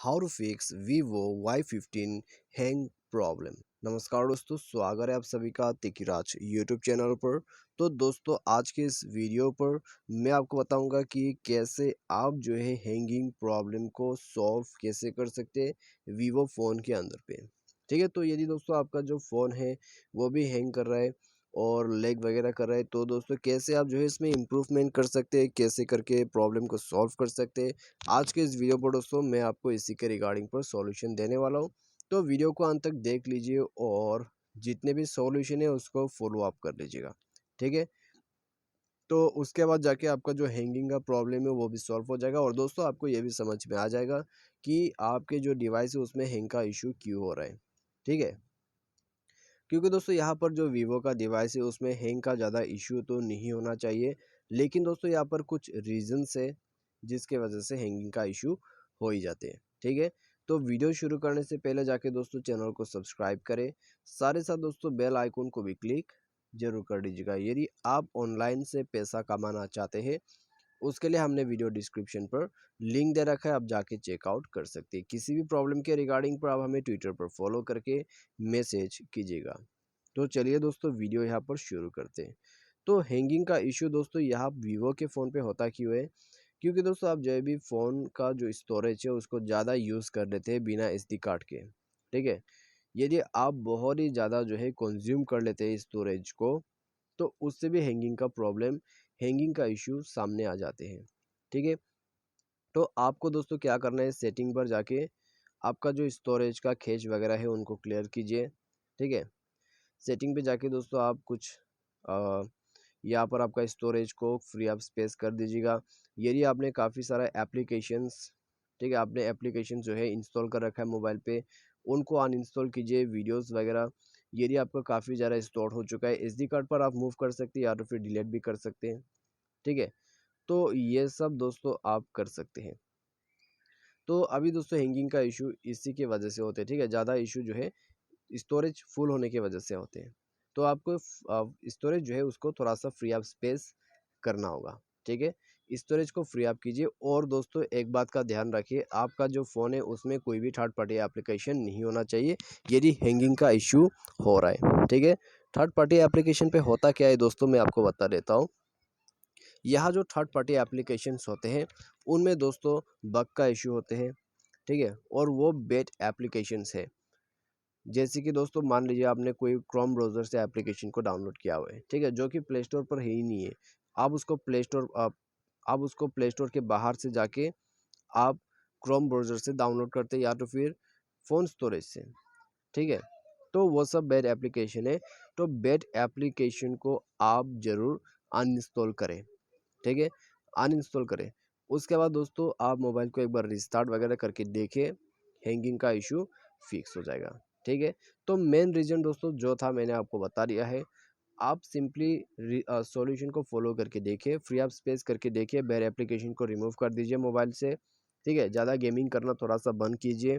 How to fix Vivo Y15 hang problem. नमस्कार दोस्तों, स्वागत है आप सभी का तिकिराज यूट्यूब चैनल पर। तो दोस्तों, आज के इस वीडियो पर मैं आपको बताऊंगा कि कैसे आप जो है हैंगिंग प्रॉब्लम को सॉल्व कैसे कर सकते हैं वीवो फ़ोन के अंदर पे। ठीक है, तो यदि दोस्तों आपका जो फ़ोन है वो भी हैंग कर रहा है और लैग वगैरह कर रहा है, तो दोस्तों कैसे आप जो है इसमें इम्प्रूवमेंट कर सकते हैं, कैसे करके प्रॉब्लम को सॉल्व कर सकते हैं। आज के इस वीडियो पर दोस्तों मैं आपको इसी के रिगार्डिंग पर सॉल्यूशन देने वाला हूँ। तो वीडियो को अंत तक देख लीजिए और जितने भी सॉल्यूशन है उसको फॉलो अप कर लीजिएगा। ठीक है, तो उसके बाद जाके आपका जो हैंगिंग का प्रॉब्लम है वो भी सॉल्व हो जाएगा और दोस्तों आपको ये भी समझ में आ जाएगा कि आपके जो डिवाइस है उसमें हैंग का इशू क्यों हो रहा है। ठीक है, क्योंकि दोस्तों यहाँ पर जो वीवो का डिवाइस है उसमें हैंग का ज़्यादा इशू तो नहीं होना चाहिए, लेकिन दोस्तों यहाँ पर कुछ रीजंस है जिसके वजह से हैंगिंग का इशू हो ही जाते हैं। ठीक है, तो वीडियो शुरू करने से पहले जाके दोस्तों चैनल को सब्सक्राइब करें, साथ ही साथ दोस्तों बेल आइकन को भी क्लिक जरूर कर दीजिएगा। यदि आप ऑनलाइन से पैसा कमाना चाहते हैं उसके लिए हमने वीडियो डिस्क्रिप्शन पर लिंक दे रखा है, आप जाके चेकआउट कर सकते हैं। किसी भी प्रॉब्लम के रिगार्डिंग पर आप हमें ट्विटर पर फॉलो करके मैसेज कीजिएगा। तो चलिए दोस्तों वीडियो यहाँ पर शुरू करते हैं। तो हैंगिंग का इशू दोस्तों यहाँ वीवो के फ़ोन पे होता क्यों है? क्योंकि दोस्तों आप जो भी फ़ोन का जो स्टोरेज है उसको ज़्यादा यूज़ कर लेते हैं बिना एसडी कार्ड के। ठीक है, यदि आप बहुत ही ज़्यादा जो है कंज्यूम कर लेते हैं स्टोरेज को, तो उससे भी हैंगिंग का प्रॉब्लम, हैंगिंग का इशू सामने आ जाते हैं। ठीक है, तो आपको दोस्तों क्या करना है, सेटिंग पर जाके आपका जो स्टोरेज का कैश वगैरह है उनको क्लियर कीजिए। ठीक है, सेटिंग पे जाके दोस्तों आप कुछ अ, यहाँ पर आपका स्टोरेज को फ्री ऑफ स्पेस कर दीजिएगा। यदि आपने काफ़ी सारा एप्लीकेशंस, ठीक है, आपने एप्लीकेशन जो है इंस्टॉल कर रखा है मोबाइल पे, उनको अनइंस्टॉल कीजिए। वीडियोस वगैरह यदि आपका काफ़ी ज़्यादा स्टोर हो चुका है, एसडी कार्ड पर आप मूव कर सकते हैं या तो फिर डिलीट भी कर सकते हैं। ठीक है, तो ये सब दोस्तों आप कर सकते हैं। तो अभी दोस्तों हैंगिंग का इशू इसी की वजह से होते हैं। ठीक है, ज़्यादा इशू जो है स्टोरेज फुल होने की वजह से होते हैं। तो आपको स्टोरेज जो है उसको थोड़ा सा फ्री अप स्पेस करना होगा। ठीक है, स्टोरेज को फ्री अप कीजिए और दोस्तों एक बात का ध्यान रखिए, आपका जो फ़ोन है उसमें कोई भी थर्ड पार्टी एप्लीकेशन नहीं होना चाहिए यदि हैंगिंग का इशू हो रहा है। ठीक है, थर्ड पार्टी एप्लीकेशन पे होता क्या है दोस्तों, मैं आपको बता देता हूँ। यहाँ जो थर्ड पार्टी एप्लीकेशंस होते हैं उनमें दोस्तों बग का इशू होते हैं। ठीक है, और वो बेड एप्लीकेशंस है। जैसे कि दोस्तों मान लीजिए आपने कोई क्रोम ब्राउज़र से एप्लीकेशन को डाउनलोड किया हुआ है, ठीक है, जो कि प्ले स्टोर पर है ही नहीं है। आप उसको प्ले स्टोर के बाहर से जाके आप क्रोम ब्राउज़र से डाउनलोड करते हैं या तो फिर फ़ोन स्टोरेज से। ठीक है, तो वो सब बैड एप्लीकेशन है। तो बैड एप्लीकेशन को आप ज़रूर अनइंस्टॉल करें। ठीक है, अनइंस्टॉल करें। उसके बाद दोस्तों आप मोबाइल को एक बार रिस्टार्ट वगैरह करके देखें, हैंगिंग का इशू फिक्स हो जाएगा। ठीक है, तो मेन रीज़न दोस्तों जो था मैंने आपको बता दिया है। आप सिंपली सॉल्यूशन को फॉलो करके देखिए, फ्री ऑफ स्पेस करके देखिए, बैड एप्लीकेशन को रिमूव कर दीजिए मोबाइल से। ठीक है, ज़्यादा गेमिंग करना थोड़ा सा बंद कीजिए।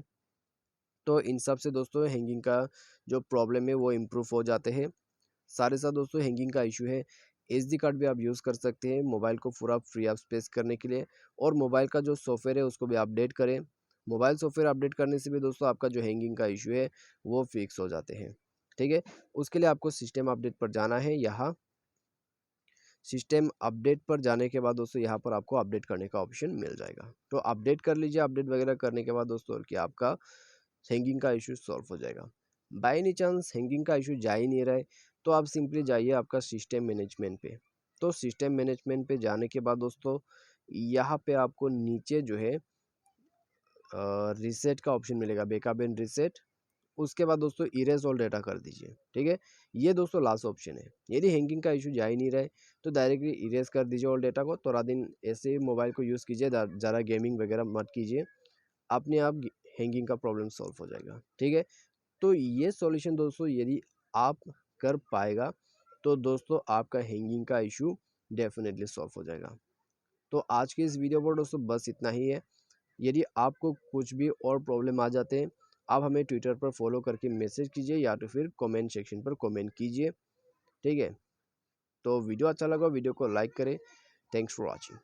तो इन सब से दोस्तों हैंगिंग का जो प्रॉब्लम है वो इम्प्रूव हो जाते हैं। सारे साथ दोस्तों हैंगिंग का इशू है, एसडी कार्ड भी आप यूज़ कर सकते हैं मोबाइल को पूरा फ्री ऑफ स्पेस करने के लिए। और मोबाइल का जो सॉफ्टवेयर है उसको भी अपडेट करें। मोबाइल सॉफ्टवेयर अपडेट करने से भी दोस्तों आपका जो हैंगिंग का इशू है वो फिक्स हो जाते हैं। ठीक है, उसके लिए आपको सिस्टम अपडेट पर जाना है। यहाँ सिस्टम अपडेट पर जाने के बाद दोस्तों यहाँ पर आपको अपडेट करने का ऑप्शन मिल जाएगा, तो अपडेट कर लीजिए। अपडेट वगैरह करने के बाद दोस्तों कि आपका हैंगिंग का इशू सॉल्व हो जाएगा। बाय एनी चांस हैंगिंग का इशू जा ही नहीं रहा है, तो आप सिंपली जाइए आपका सिस्टम मैनेजमेंट पे। तो सिस्टम मैनेजमेंट पे जाने के बाद दोस्तों यहाँ पे आपको नीचे जो है रीसेट का ऑप्शन मिलेगा, बैकअप एंड रीसेट। उसके बाद दोस्तों इरेज ऑल डेटा कर दीजिए। ठीक है, ये दोस्तों लास्ट ऑप्शन है। यदि हैंगिंग का इशू जा ही नहीं रहा है तो डायरेक्टली इरेज कर दीजिए ऑल डेटा को। थोड़ा दिन ऐसे ही मोबाइल को यूज़ कीजिए, ज़्यादा गेमिंग वगैरह मत कीजिए, अपने आप हैंगिंग का प्रॉब्लम सॉल्व हो जाएगा। ठीक है, तो ये सॉल्यूशन दोस्तों यदि आप कर पाएगा तो दोस्तों आपका हैंगिंग का इशू डेफिनेटली सॉल्व हो जाएगा। तो आज के इस वीडियो पर दोस्तों बस इतना ही है। यदि आपको कुछ भी और प्रॉब्लम आ जाते हैं आप हमें ट्विटर पर फॉलो करके मैसेज कीजिए या तो फिर कमेंट सेक्शन पर कमेंट कीजिए। ठीक है, तो वीडियो अच्छा लगा वीडियो को लाइक करें। Thanks for watching.